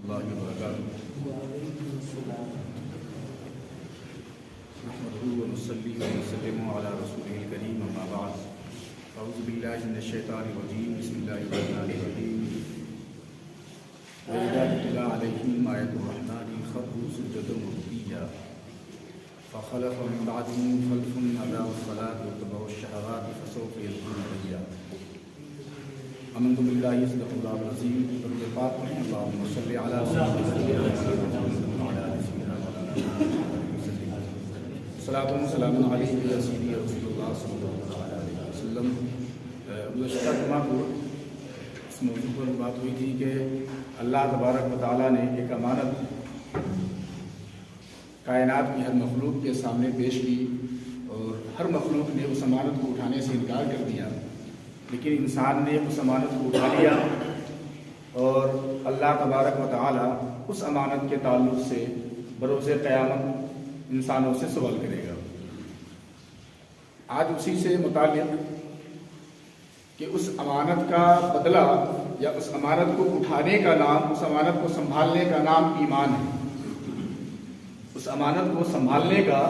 اللہ وبرکاتہ۔ نحمده ونصلي ونسلم على رسوله الكريم اما بعد، اعوذ باللہ من الشیطان الرجیم، بسم اللہ الرحمن الرحیم۔ وَإِذَا تُتْلَىٰ عَلَيْهِمْ آيَاتُ الرَّحْمَٰنِ خَرُّوا سُجَّدًا وَبُكِيًّا فَخَلَفَ مِن بَعْدِهِمْ خَلْفٌ أَضَاعُوا الصَّلَاةَ وَاتَّبَعُوا الشَّهَوَاتِ فَسَوْفَ يَلْقَوْنَ غَيًّا۔ آمنت باللہ صدق اللہ العظیم۔ درود پاک پڑھیں، اللہم صلی علی سیدنا محمد وعلی آل سیدنا محمد۔ صلاۃ و سلام علیہ یا سیدی رسول اللہ صلی اللہ علیہ وسلم۔ گزشتہ جمعہ کو اس موضوع پر بات ہوئی تھی کہ اللہ تبارک و تعالیٰ نے ایک امانت کائنات کی ہر مخلوق کے سامنے پیش کی، اور ہر مخلوق نے اس امانت کو اٹھانے سے انکار کر دیا، لیکن انسان نے اس امانت کو اٹھا لیا، اور اللہ تبارک و تعالیٰ اس امانت کے تعلق سے بروز قیامت انسانوں سے سوال کرے گا۔ آج اسی سے متعلق کہ اس امانت کا بدلہ یا اس امانت کو اٹھانے کا نام، اس امانت کو سنبھالنے کا نام ایمان ہے۔ اس امانت کو سنبھالنے کا،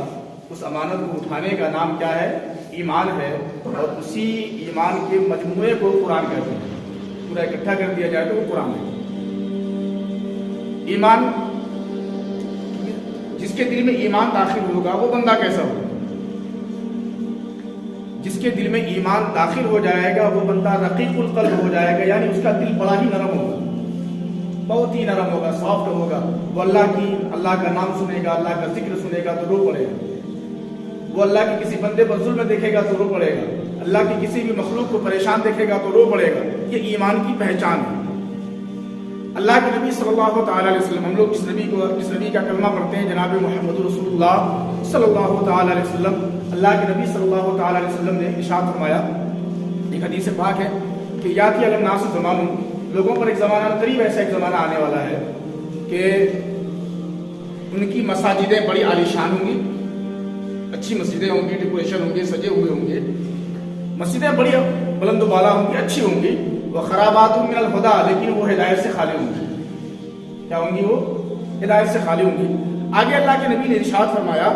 اس امانت کو اٹھانے کا نام کیا ہے؟ ایمان ہے، اور اسی ایمان کے مجموعے کو قرآن کہتے ہیں۔ پورا اکٹھا کر دیا جائے تو وہ قرآن ہے۔ ایمان، جس کے دل میں ایمان داخل ہوگا وہ بندہ کیسا ہوگا؟ جس کے دل میں ایمان داخل ہو جائے گا وہ بندہ رقیق القلب ہو جائے گا، یعنی اس کا دل بڑا ہی نرم ہوگا، بہت ہی نرم ہوگا، سافٹ ہوگا۔ وہ اللہ کا نام سنے گا، اللہ کا ذکر سنے گا تو رو پڑے گا۔ وہ اللہ کے کسی بندے پر ظلم دیکھے گا تو رو پڑے گا، اللہ کی کسی بھی مخلوق کو پریشان دیکھے گا تو رو پڑے گا۔ یہ ایمان کی پہچان ہے۔ اللہ کے نبی صلی اللہ تعالیٰ علیہ وسلم، ہم لوگ جس نبی کا کلمہ پڑھتے ہیں جناب محمد رسول اللہ صلی اللہ تعالیٰ علیہ وسلم، اللہ کے نبی صلی اللہ تعالیٰ علیہ وسلم نے ارشاد فرمایا، ایک حدیث پاک ہے کہ یاتی علی الناس زمان، لوگوں پر ایک زمانہ قریب ایسا ایک زمانہ آنے والا ہے کہ ان کی مساجدیں بڑی عالیشان ہوں گی، اچھی مسجدیں ہوں گی، ڈیکوریشن ہوں گے، سجے ہوئے ہوں گے، مسجدیں بڑی بلند و بالا ہوں گی، اچھی ہوں گی، وہ خرابات من الہدی، لیکن وہ ہدایت سے خالی ہوں گی۔ کیا ہوں گی؟ وہ ہدایت سے خالی ہوں گی۔ آگے اللہ کے نبی نے ارشاد فرمایا،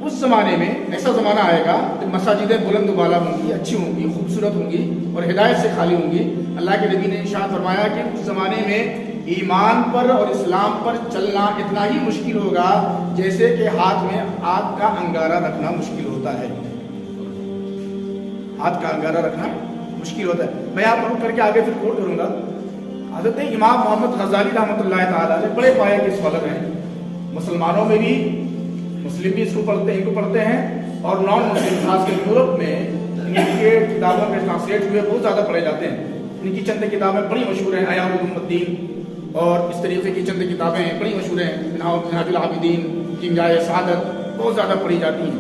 اس زمانے میں ایسا زمانہ آئے گا کہ مساجدیں بلند و بالا ہوں گی، اچھی ہوں گی، خوبصورت ہوں گی، اور ہدایت سے خالی ہوں گی۔ اللہ کے نبی نے ارشاد فرمایا کہ اس زمانے میں ایمان پر اور اسلام پر چلنا اتنا ہی مشکل ہوگا جیسے کہ ہاتھ میں آگ کا انگارہ رکھنا مشکل ہوتا ہے۔ ہاتھ کا انگارہ رکھنا مشکل ہوتا ہے۔ میں آپ پڑھ کر کے آگے پھر کوٹ کروں گا۔ حضرت امام محمد غزالی رحمۃ اللہ تعالیٰ علیہ بڑے پائے کے اسکالر ہیں، مسلمانوں میں بھی، مسلم بھی اس کو پڑھتے ہیں، اور نان مسلم خاص کر یورپ میں ان کے کتابوں کے ٹرانسلیٹ ہوئے بہت زیادہ پڑھے جاتے ہیں۔ ان کی چند کتابیں بڑی مشہور ہیں، احیاء علوم الدین، اور اس طریقے کی چند کتابیں بڑی مشہور ہیں، منہاج العابدین، کیمیائے سعادت، بہت زیادہ پڑھی جاتی ہیں۔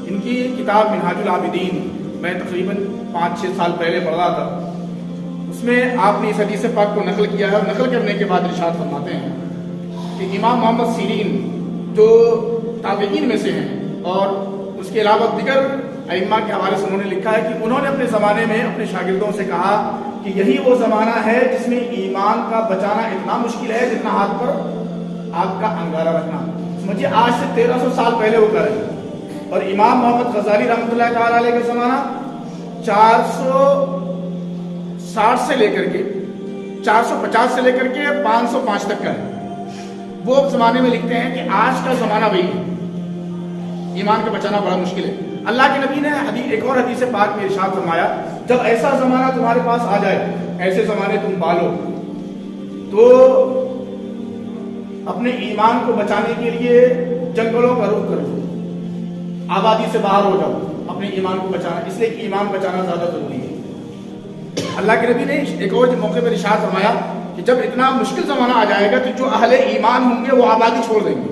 ان کی کتاب منہاج العابدین میں تقریباً 5-6 سال پہلے پڑھ رہا تھا، اس میں آپ نے اس حدیث پاک کو نقل کیا ہے، اور نقل کرنے کے بعد ارشاد فرماتے ہیں کہ امام محمد سیرین جو تابعین میں سے ہیں، اور اس کے علاوہ دیگر ائمہ کے حوالے سے انہوں نے لکھا ہے کہ انہوں نے اپنے زمانے میں اپنے شاگردوں سے کہا کہ یہی وہ زمانہ ہے جس میں ایمان کا بچانا اتنا مشکل ہے جتنا ہاتھ پر آگ کا انگارہ رکھنا۔ سمجھیے آج سے 1300 سال پہلے وہ کر رہے ہیں، اور امام محمد غزالی رحمۃ اللہ تعالیٰ علیہ کا زمانہ 460 سے لے کر کے 450 سے لے کر کے 505 تک کا ہے۔ وہ زمانے میں لکھتے ہیں کہ آج کا زمانہ وہی ہے، ایمان کا بچانا بڑا مشکل ہے۔ اللہ کے نبی نے ایک اور حدیث پاک میں ارشاد فرمایا، جب ایسا زمانہ تمہارے پاس آ جائے، ایسے زمانے تم پالو، تو اپنے ایمان کو بچانے کے لیے جنگلوں کا رخ کرو، آبادی سے باہر ہو جاؤ، اپنے ایمان کو بچانا، اس لیے کہ ایمان بچانا زیادہ ضروری ہے۔ اللہ کے نبی نے ایک اور موقع پر ارشاد فرمایا کہ جب اتنا مشکل زمانہ آ جائے گا تو جو اہل ایمان ہوں گے وہ آبادی چھوڑ دیں گے،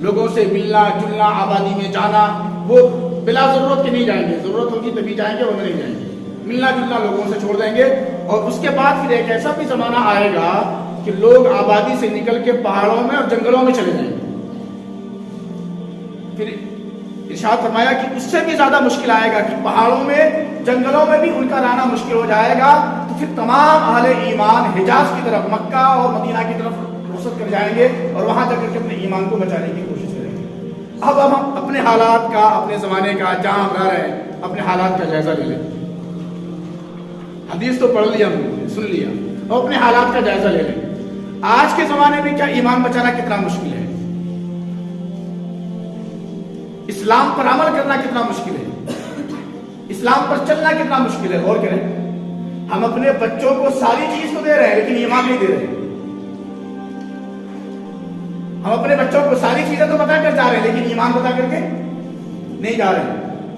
لوگوں سے ملنا جلنا، آبادی میں جانا، وہ بلا ضرورت کے نہیں جائیں گے، ضرورت ہوگی تبھی جائیں گے ورنہ نہیں جائیں گے، ملنا جلنا لوگوں سے چھوڑ دیں گے۔ اور اس کے بعد پھر ایک ایسا بھی زمانہ آئے گا کہ لوگ آبادی سے نکل کے پہاڑوں میں اور جنگلوں میں چلے جائیں گے۔ پھر ارشاد فرمایا کہ اس سے بھی زیادہ مشکل آئے گا کہ پہاڑوں میں جنگلوں میں بھی ان کا رہنا مشکل ہو جائے گا، تو پھر تمام اہل ایمان حجاز کی طرف، مکہ اور مدینہ کی طرف فرصت کر جائیں گے اور وہاں جا کر کے اپنے ایمان کو بچانے کی کوشش کریں گے۔ اب ہم اپنے حالات کا، اپنے زمانے کا، جہاں ہم رہ رہے ہیں، اپنے حالات کا جائزہ لے لیں۔ حدیث تو پڑھ لیا، ہم نے سن لیا، اور اپنے حالات کا جائزہ لے لیں۔ آج کے زمانے میں کیا ایمان بچانا کتنا مشکل ہے؟ اسلام پر عمل کرنا کتنا مشکل ہے؟ اسلام پر چلنا کتنا مشکل ہے؟ غور کریں۔ ہم اپنے بچوں کو ساری چیز تو دے رہے ہیں لیکن ایمان نہیں دے رہے ہیں۔ ہم اپنے بچوں کو ساری چیزیں تو بتا کر جا رہے ہیں لیکن ایمان بتا کر کے نہیں جا رہے ہیں۔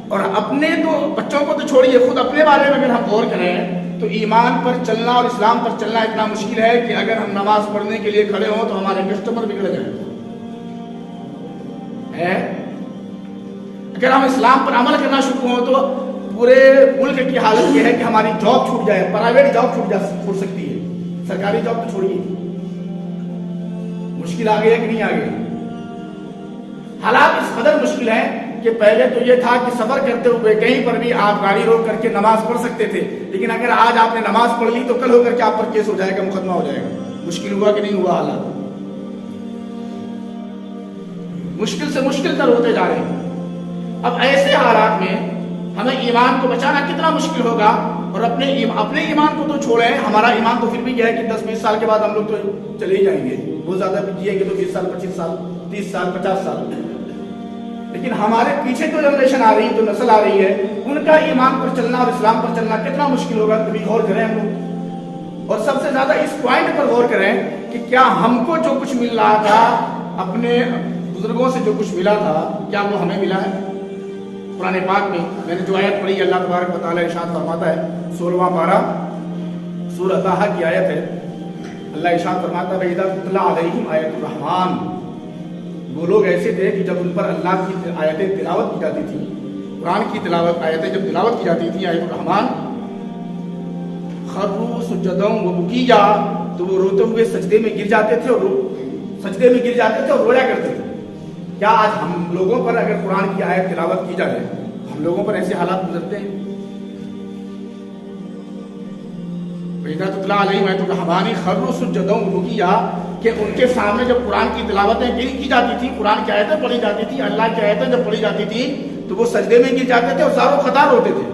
اور اپنے تو بچوں کو تو چھوڑیے، خود اپنے بارے میں اگر ہم غور کریں تو ایمان پر چلنا اور اسلام پر چلنا اتنا مشکل ہے کہ اگر ہم نماز پڑھنے کے لیے کھڑے ہوں تو ہمارے کسٹمر بگڑ جائیں۔ اگر ہم اسلام پر عمل کرنا شروع ہوں تو پورے ملک کی حالت یہ ہے کہ ہماری جاب چھوٹ جائے، پرائیویٹ جاب چھوٹ سکتی ہے، سرکاری جاب تو چھوڑیے۔ مشکل آ گئی ہے کہ نہیں آ گئی؟ حالات اس قدر مشکل ہیں کہ پہلے تو یہ تھا کہ سفر کرتے ہوئے کہیں پر بھی آپ گاڑی روک کر کے نماز پڑھ سکتے تھے، لیکن اگر آج آپ نے نماز پڑھ لی تو کل ہو کر کے آپ پر کیس ہو جائے گا، مقدمہ ہو جائے گا۔ مشکل ہوا کہ نہیں ہوا؟ حالات مشکل سے مشکل تر ہوتے جا رہے ہیں۔ اب ایسے حالات میں ہمیں ایمان کو بچانا کتنا مشکل ہوگا، اور اپنے ایمان کو تو چھوڑیں، ہمارا ایمان تو پھر بھی یہ ہے کہ 10-20 سال کے بعد ہم لوگ تو چلے ہی جائیں گے، بہت زیادہ بھی جیئیں گے تو 20 سال 25 سال 30 سال 50 سال، لیکن ہمارے پیچھے جو جنریشن آ رہی ہے، جو نسل آ رہی ہے، ان کا ایمان پر چلنا اور اسلام پر چلنا کتنا مشکل ہوگا، کبھی غور کریں ہم لوگ۔ اور سب سے زیادہ اس پوائنٹ پر غور کریں کہ کیا ہم کو جو کچھ مل رہا تھا، اپنے بزرگوں سے جو کچھ ملا تھا، کیا وہ ہمیں ملا ہے؟ قرآن پاک میں نے جو آیت پڑھی، اللہ تبارک و تعالیٰ ارشاد فرماتا ہے، 16واں پارہ سورہ طٰہٰ کی آیت ہے، اللہ ارشاد فرماتا ہے وَإِذَا تُتْلَىٰ عَلَيْهِمْ آیَةُ الرَّحْمَٰنِ، وہ لوگ ایسے تھے کہ جب ان پر اللہ کی آیتیں تلاوت کی جاتی تھی، قرآن کی آیتیں جب تلاوت کی جاتی تھی، آیت الرحمن، خروا سجدا وبکیا، تو وہ روتے ہوئے سجدے میں گر جاتے تھے اور رویا کرتے تھے۔ کیا آج ہم لوگوں پر اگر قرآن کی آیت تلاوت کی جائے، ہم لوگوں پر ایسے حالات گزرتے ہیں؟ وَإِذَا تُتْلَىٰ عَلَيْهِمْ آیَةُ الرَّحْمَٰنِ خَرُّوا سُجَّدًا وَبُكِيًّا، کہ ان کے سامنے جب قرآن کی تلاوتیں کی جاتی تھی، قرآن کی آیتیں پڑھی جاتی تھی، اللہ کی آیتیں جب پڑھی جاتی تھی تو وہ سجدے میں گر جاتے تھے اور زار و خطار ہوتے تھے۔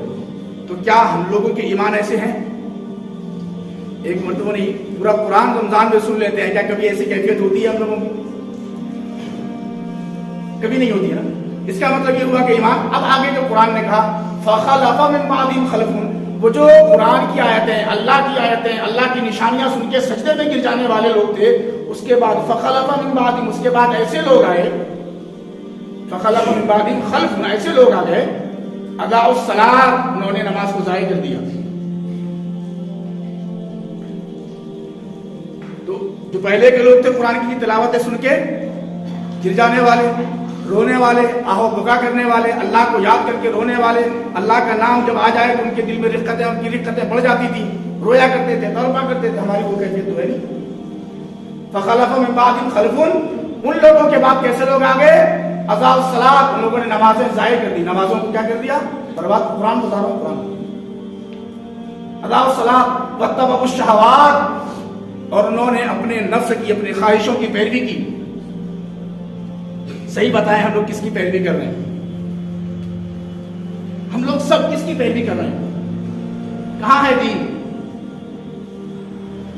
تو کیا ہم لوگوں کے ایمان ایسے ہیں؟ ایک مرتبہ نہیں، پورا قرآن رمضان میں سن لیتے ہیں، کیا کبھی ایسی کیفیت ہوتی ہے ہم لوگوں کی؟ کبھی نہیں ہوتی ہے نا۔ اس کا مطلب یہ ہوا کہ ایمان۔ اب آگے جو قرآن نے کہا فَخَلَفَ مِن بَعْدِهِمْ خَلْفٌ، وہ جو قرآن کی آیتیں، اللہ کی نشانیاں سن کے سجدے میں گر جانے والے لوگ تھے، اس کے بعد فَخَلَفَ مِن بَعْدِهِمْ، اس کے بعد ایسے لوگ آئے، فَخَلَفَ مِن بَعْدِهِمْ خَلْفٌ، ایسے لوگ آ گئے اَضَاعُوا الصَّلَاةَ، انہوں نے نماز کو ضائع کر دیا۔ تو جو پہلے کے لوگ تھے قرآن کی تلاوتیں سن کے گر جانے والے، رونے والے، آہو بکا کرنے والے، اللہ کو یاد کر کے رونے والے، اللہ کا نام جب آ جائے تو ان کے دل میں رقتیں، ان کی رقتیں بڑھ جاتی تھی، رویا کرتے تھے، توبہ کرتے تھے، ہماری وہ کیفیت تو ہے نہیں۔ فخلف من بعدہم خلف، ان لوگوں کے بعد کیسے لوگ آ گئے؟ اضاعوا الصلاۃ، ان لوگوں نے نمازیں ضائع کر دی، نمازوں کو کیا کر دیا؟ برباد۔ قرآن بتا رہا ہوں، قرآن اضاعوا الصلاۃ واتبعوا الشہوات، اور انہوں نے اپنے نفس کی، اپنے خواہشوں کی پیروی کی۔ صحیح بتائیں ہم لوگ کس کی پیروی کر رہے ہیں؟ ہم لوگ سب کس کی پیروی کر رہے ہیں؟ کہاں ہے دین؟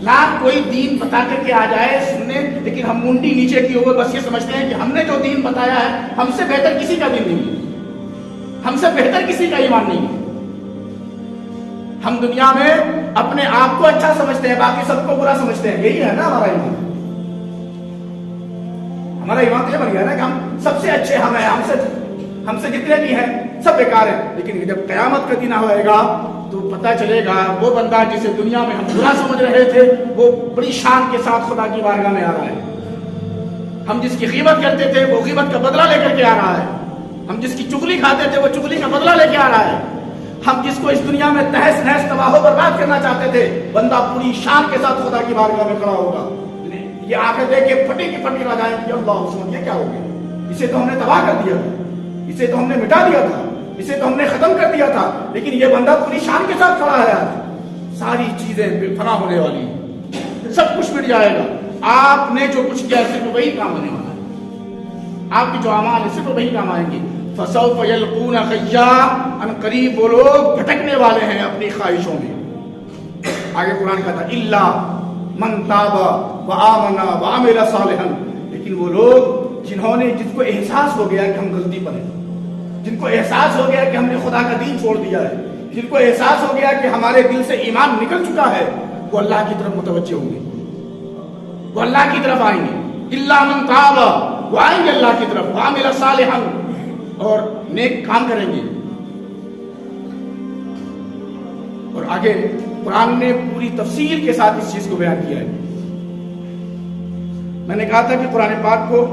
لاکھ کوئی دین بتا کر کے آ جائے سننے، لیکن ہم منڈی نیچے کی ہوئے بس یہ سمجھتے ہیں کہ ہم نے جو دین بتایا ہے، ہم سے بہتر کسی کا دین نہیں ہے، ہم سے بہتر کسی کا ایمان نہیں ہے۔ ہم دنیا میں اپنے آپ کو اچھا سمجھتے ہیں، باقی سب کو برا سمجھتے ہیں۔ یہی ہے نا ہمارا ایمان۔ ہمارا ایمان تو یہ بن گیا نا کہ ہم سب سے اچھے ہم ہیں، ہم سے جتنے بھی ہیں سب بیکار ہیں۔ لیکن جب قیامت کا دن ہوئے گا تو پتہ چلے گا وہ بندہ جسے دنیا میں ہم برا سمجھ رہے تھے، وہ بڑی شان کے ساتھ خدا کی بارگاہ میں آ رہا ہے۔ ہم جس کی غیبت کرتے تھے وہ غیبت کا بدلہ لے کر کے آ رہا ہے۔ ہم جس کی چغلی کھاتے تھے وہ چغلی کا بدلہ لے کے آ رہا ہے۔ ہم جس کو اس دنیا میں تہس نہس تباہ و برباد کرنا چاہتے تھے، بندہ پوری شان کے ساتھ خدا کی بارگاہ میں کھڑا ہوگا۔ یہ آنکھیں دیکھ کے پھٹی کی پھٹی رہ جائیں کہ اللہ عثمان یہ کیا ہو گیا؟ اسے تو ہم نے تباہ کر دیا تھا، اسے تو ہم نے مٹا دیا تھا، اسے تو ہم نے ختم کر دیا تھا، لیکن یہ بندہ پوری شان کے ساتھ کھڑا ہے۔ ساری چیزیں فنا ہونے والی ہیں، سب کچھ مٹ جائے گا، آپ نے جو کچھ کیا صرف وہی کام آنے والا ہے، آپ کی جو اعمال ہے صرف وہی کام آئیں گے. فسوف یلقون غیا، ان قریب وہ لوگ بھٹکنے والے ہیں اپنی خواہشوں میں. آگے قرآن کہتا ہے الا من تاب وآمن وعمل صالحا، لیکن وہ لوگ جنہوں نے، جن کو احساس ہو گیا کہ ہم غلطی پر ہیں، جن کو احساس ہو گیا کہ ہم نے خدا کا دین چھوڑ دیا ہے، جن کو احساس ہو گیا کہ ہمارے دل سے ایمان نکل چکا ہے، وہ اللہ کی طرف متوجہ ہوں گے، وہ اللہ کی طرف آئیں گے. الا من تاب، وہ آئیں گے اللہ کی طرف، وعمل صالحا، اور نیک کام کریں گے. اور آگے قرآن نے پوری تفصیل کے ساتھ اس چیز کو بیان کیا ہے. میں نے کہا تھا کہ قرآن پاک کو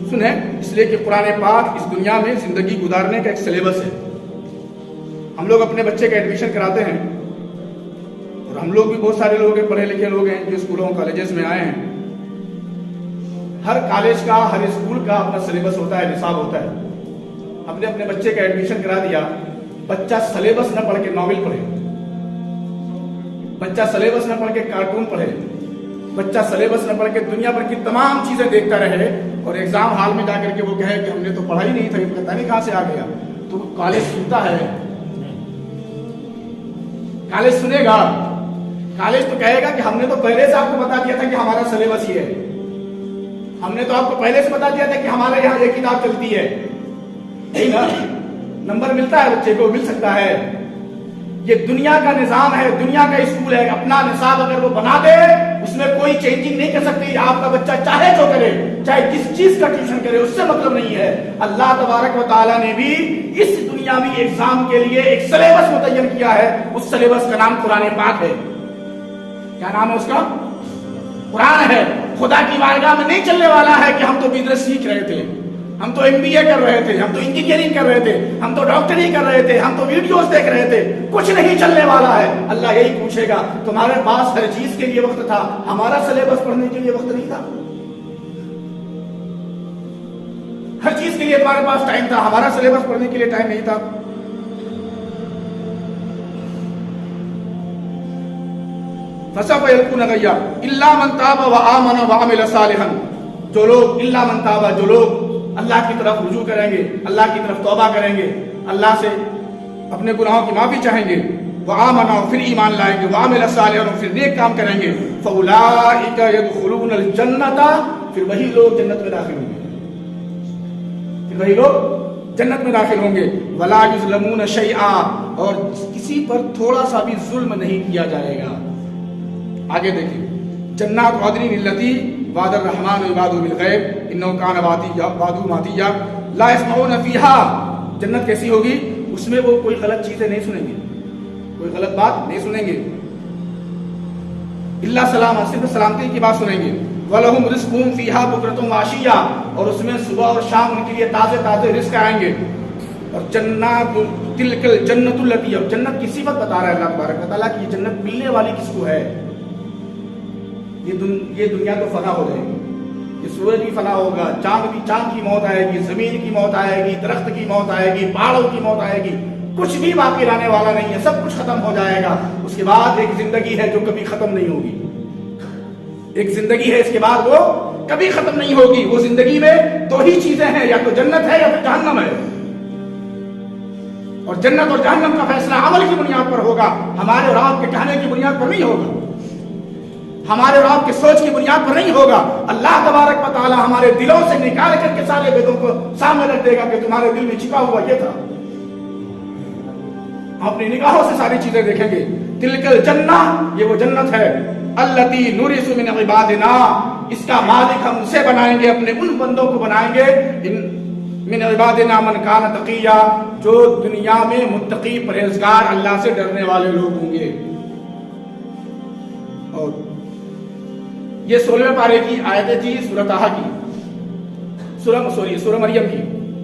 سنیں، اس لیے کہ قرآن پاک اس دنیا میں زندگی گزارنے کا ایک سلیبس ہے. ہم لوگ اپنے بچے کا ایڈمیشن کراتے ہیں، اور ہم لوگ بھی بہت سارے لوگ ہیں، پڑھے لکھے لوگ ہیں جو اسکولوں کالجز میں آئے ہیں. ہر کالج کا، ہر اسکول کا اپنا سلیبس ہوتا ہے، نصاب ہوتا ہے. ہم نے اپنے بچے کا ایڈمیشن کرا دیا، بچہ سلیبس نہ پڑھ کے ناول پڑھے، بچہ سلیبس نہ پڑھ کے کارٹون پڑھے، بچہ سلیبس نہ پڑھ کے دنیا بھر کی تمام چیزیں دیکھتا رہے، اور ایگزام ہال میں جا کر کے وہ کہے کہ ہم نے تو پڑھا ہی نہیں تھا، یہ پتہ نہیں کہاں سے آ گیا. تو کالج سنتا ہے؟ کالج سنے گا؟ کالج تو کہے گا کہ ہم نے تو پہلے سے آپ کو بتا دیا تھا کہ ہمارا سلیبس یہ ہے، ہم نے تو آپ کو پہلے سے بتا دیا تھا کہ ہمارے یہاں یہ کتاب چلتی ہے. نہیں نا؟ نمبر ملتا ہے بچے کو، مل سکتا ہے. یہ دنیا کا نظام ہے، دنیا کا اسکول ہے. اپنا نصاب اگر وہ بنا دے، اس میں کوئی چینجنگ نہیں کر سکتی. آپ کا بچہ چاہے جو کرے، چاہے کس چیز کا ٹیوشن کرے، اس سے مطلب نہیں ہے. اللہ تبارک و تعالیٰ نے بھی اس دنیاوی ایگزام کے لیے ایک سلیبس متعین کیا ہے. اس سلیبس کا نام قرآن پاک ہے. کیا نام ہے اس کا؟ قرآن ہے. خدا کی بارگاہ میں نہیں چلنے والا ہے کہ ہم تو بزنس سیکھ رہے تھے، ہم تو MBA کر رہے تھے، ہم تو انجینئرنگ کر رہے تھے، ہم تو ڈاکٹری کر رہے تھے، ہم تو ویڈیوز دیکھ رہے تھے. کچھ نہیں چلنے والا ہے. اللہ یہی پوچھے گا، تمہارے پاس ہر چیز کے لیے وقت تھا، ہمارا سلیبس پڑھنے کے لیے وقت نہیں تھا. ہر چیز کے لیے تمہارے پاس ٹائم تھا، ہمارا سلیبس پڑھنے کے لیے ٹائم نہیں تھا. فسوف یلقون غیا الا من تاب وآمن وعمل صالحا. جو لوگ الا من تاب، جو لوگ اللہ کی طرف رجوع کریں گے، اللہ کی طرف توبہ کریں گے، اللہ سے اپنے گناہوں کی معافی چاہیں گے، وآمن، پھر ایمان لائیں گے، وعمل صالحا، پھر نیک کام کریں گے، فاولئک يدخلون الجنۃ، پھر وہی لوگ جنت میں داخل ہوں گے، پھر وہی لوگ جنت میں داخل ہوں گے. ولا یظلمون شیئا، اور کسی پر تھوڑا سا بھی ظلم نہیں کیا جائے گا. آگے دیکھیں، جنات عدن التی وعد الرحمن عبادہ بالغیب انہ کان وعدہ ماتیا لا یسمعون فیہا. جنت کیسی ہوگی؟ اس میں وہ کوئی غلط چیزیں نہیں سنیں گے، کوئی غلط بات نہیں سنیں گے. اللہ سلام، صرف سلامتی کی بات سنیں گے. وَلَهُمْ رِزْقُهُمْ فِيهَا بُكْرَةٌ وَعَشِيًّا، اور اس میں صبح اور شام ان کے لیے تازے تازے رزق آئیں گے. اور جنات تلک الجنۃ التی، اب جنت کی صفت بتا رہا ہے اللہ تبارک و تعالیٰ کہ یہ جنت ملنے والی کس کو ہے. یہ دنیا تو فنا ہو جائے گی، یہ سورج بھی فنا ہوگا، چاند کی موت آئے گی، زمین کی موت آئے گی، درخت کی موت آئے گی، پہاڑوں کی موت آئے گی، کچھ بھی باقی رہنے والا نہیں ہے، سب کچھ ختم ہو جائے گا. اس کے بعد ایک زندگی ہے جو کبھی ختم نہیں ہوگی. ایک زندگی ہے اس کے بعد وہ کبھی ختم نہیں ہوگی. وہ زندگی میں دو ہی چیزیں ہیں، یا تو جنت ہے یا پھر جہنم ہے. اور جنت اور جہنم کا فیصلہ عمل کی بنیاد پر ہوگا، ہمارے اور آپ کے کہنے کی بنیاد پر نہیں ہوگا، ہمارے اور آپ کے سوچ کی بنیاد پر نہیں ہوگا. اللہ تبارک و تعالی ہمارے دلوں سے نکال کر کے سارے بیتوں کو سامنے رکھ دے گا کہ تمہارے دل میں چھپا ہوا یہ تھا. اپنی نگاہوں سے ساری چیزیں دیکھیں گے. تلک الجنہ، یہ وہ جنت ہے، التی نورث من عبادنا، اس کا مالک ہم اسے بنائیں گے، اپنے ان بندوں کو بنائیں گے، من عبادنا من کان تقیا، جو دنیا میں متقی پرہیزگار اللہ سے ڈرنے والے لوگ ہوں گے. اور یہ 16ویں پارے کی آیتیں تھی سورہ طٰہٰ کی، سورہ مریم کی،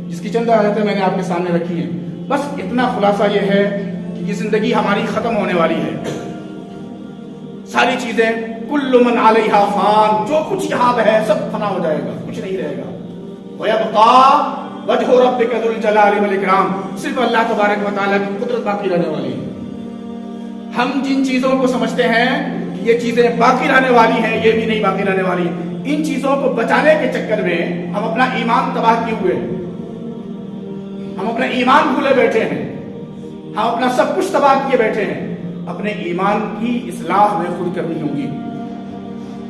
جس کی چند آیتیں میں نے آپ کے سامنے رکھی ہیں. بس اتنا خلاصہ یہ ہے کہ یہ زندگی ہماری ختم ہونے والی ہے. ساری چیزیں، کل من علیہا فان، جو کچھ یہاں ہے سب فنا ہو جائے گا، کچھ نہیں رہے گا. وَيَبْقَىٰ وَجْهُ رَبِّكَ ذُو الْجَلَالِ وَالْإِكْرَامِ، صرف اللہ تبارک و تعالیٰ کی قدرت باقی رہنے والی ہے. ہم جن چیزوں کو سمجھتے ہیں کہ یہ چیزیں باقی رہنے والی ہیں، یہ بھی نہیں باقی رہنے والی ہیں۔ ان چیزوں کو بچانے کے چکر میں ہم اپنا ایمان تباہ کیے ہوئے ہیں، ہم اپنا ایمان بھولے بیٹھے ہیں، ہم اپنا سب کچھ تباہ کیے بیٹھے ہیں۔ اپنے ایمان کی اصلاح میں خود کرنی ہوگی،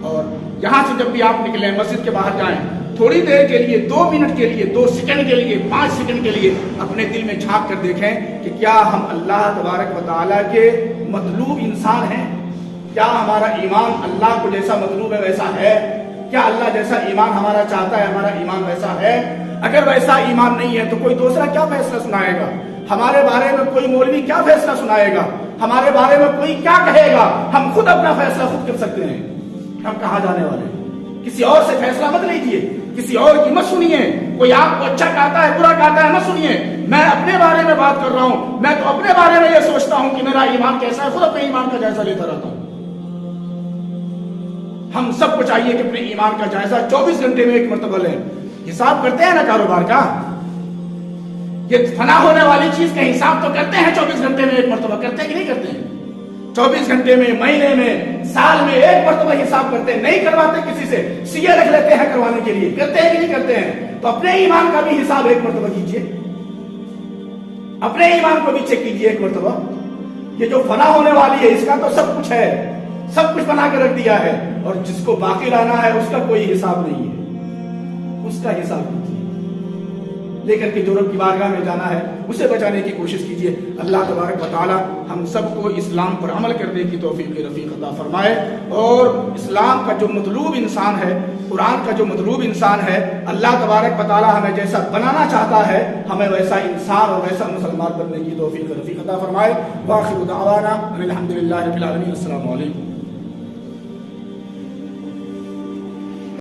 اور یہاں سے جب بھی آپ نکلیں، مسجد کے باہر جائیں، تھوڑی دیر کے لیے، 2 منٹ کے لیے، 2 سیکنڈ کے لیے، 5 سیکنڈ کے لیے اپنے دل میں جھانک کر دیکھیں کہ کیا ہم اللہ تبارک و تعالیٰ کے مطلوب انسان ہیں؟ کیا ہمارا ایمان اللہ کو جیسا مطلوب ہے ویسا ہے؟ کیا اللہ جیسا ایمان ہمارا چاہتا ہے ہمارا ایمان ویسا ہے؟ اگر ویسا ایمان نہیں ہے تو کوئی دوسرا کیا فیصلہ سنائے گا؟ ہمارے بارے میں کوئی مولوی کیا فیصلہ سنائے گا؟ ہمارے بارے میں کوئی کیا کہے گا؟ ہم خود اپنا فیصلہ خود کر سکتے ہیں۔ ہم کہاں جانے والے ہیں؟ کسی اور سے فیصلہ مت لیجیے، کسی اور کی مت سنیے۔ کوئی آپ کو اچھا کہتا ہے برا کہتا ہے مت سنیے۔ میں اپنے بارے میں بات کر رہا ہوں، میں تو اپنے بارے میں یہ سوچتا ہوں کہ میرا ایمان کیسا ہے، خود اپنے ایمان کا جائزہ لیتا رہتا ہوں۔ ہم سب کو چاہیے کہ اپنے ایمان کا جائزہ 24 گھنٹے میں ایک مرتبہ لیں۔ حساب کرتے ہیں نا کاروبار کا، یہ فنا ہونے والی چیز کا حساب تو کرتے ہیں 24 گھنٹے میں ایک مرتبہ، کرتے ہیں کہ نہیں کرتے ہیں؟ 24 گھنٹے میں، مہینے میں، سال میں ایک مرتبہ حساب کرتے ہیں، نہیں کرواتے کسی سے، سی اے رکھ لیتے ہیں کروانے کے لیے، کرتے ہیں کہ نہیں کرتے ہیں؟ تو اپنے ایمان کا بھی حساب ایک مرتبہ کیجیے، اپنے ایمان کو بھی چیک کیجیے ایک مرتبہ۔ یہ جو فنا ہونے والی ہے اس کا تو سب کچھ ہے، سب کچھ بنا کے رکھ دیا ہے، اور جس کو باقی رہنا ہے اس کا کوئی حساب نہیں ہے، اس کا حساب کیجیے۔ لے کر کے جو رب کی بارگاہ میں جانا ہے اسے بچانے کی کوشش کیجیے۔ اللہ تبارک و تعالی ہم سب کو اسلام پر عمل کرنے کی توفیق رفیق عطا فرمائے، اور اسلام کا جو مطلوب انسان ہے، قرآن کا جو مطلوب انسان ہے، اللہ تبارک و تعالی ہمیں جیسا بنانا چاہتا ہے ہمیں ویسا انسان اور ویسا مسلمان بننے کی توفیق رفیق عطا فرمائے۔ وآخر دعوانا ان الحمد للہ رب العالمین۔ السلام علیکم۔